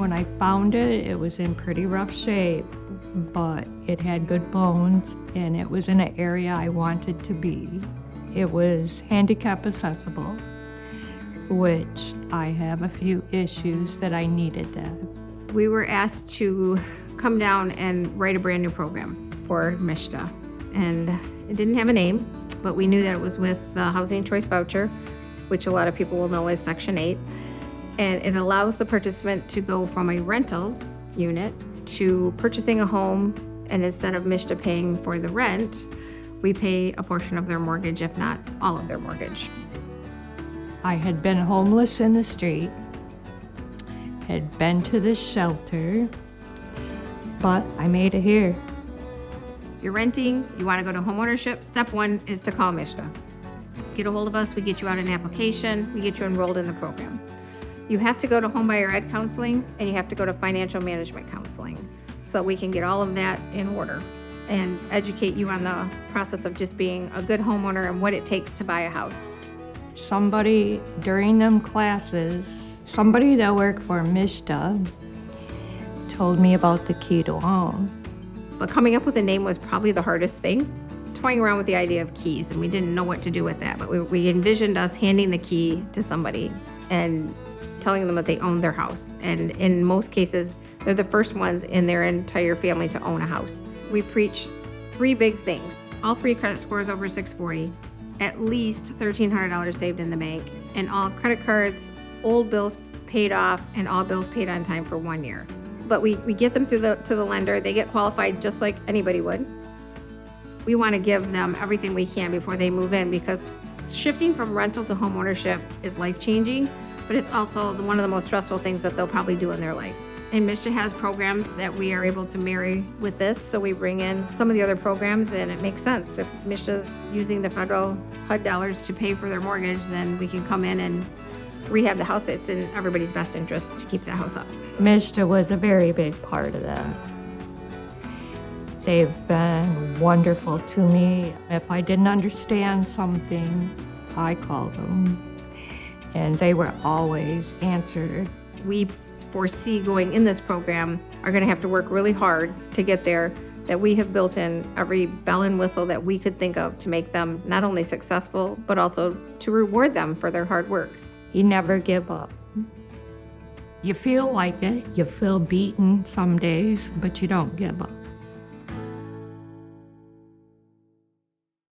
When I found it, it was in pretty rough shape, but it had good bones and it was in an area I wanted to be. It was handicap accessible, which I have a few issues that I needed that. We were asked to come down and write a brand new program for MSHDA. And it didn't have a name, but we knew that it was with the Housing Choice Voucher, which a lot of people will know as Section 8. And it allows the participant to go from a rental unit to purchasing a home, and instead of MSHDA paying for the rent, we pay a portion of their mortgage, if not all of their mortgage. I had been homeless in the street, had been to the shelter, but I made it here. You're renting, you want to go to homeownership, step one is to call MSHDA. Get a hold of us, we get you out an application, we get you enrolled in the program. You have to go to Homebuyer Ed Counseling, and you have to go to Financial Management Counseling, so we can get all of that in order and educate you on the process of just being a good homeowner and what it takes to buy a house. Somebody during them classes, somebody that worked for MSHDA told me about the key to home. But coming up with a name was probably the hardest thing. Toying around with the idea of keys, and we didn't know what to do with that, but we envisioned us handing the key to somebody and telling them that they owned their house. And in most cases, they're the first ones in their entire family to own a house. We preach 3 big things: all 3 credit scores over 640, at least $1,300 saved in the bank, and all credit cards, old bills paid off, and all bills paid on time for 1 year. But we get them to the lender. They get qualified just like anybody would. We want to give them everything we can before they move in, because shifting from rental to home ownership is life-changing, but it's also one of the most stressful things that they'll probably do in their life. And MSHDA has programs that we are able to marry with this, so we bring in some of the other programs, and it makes sense. If MSHDA's using the federal HUD dollars to pay for their mortgage, then we can come in and rehab the house. It's in everybody's best interest to keep that house up. MSHDA was a very big part of that. They've been wonderful to me. If I didn't understand something, I called them, and they were always answered. We foresee going in this program are going to have to work really hard to get there, that we have built in every bell and whistle that we could think of to make them not only successful, but also to reward them for their hard work. You never give up. You feel like it, you feel beaten some days, but you don't give up.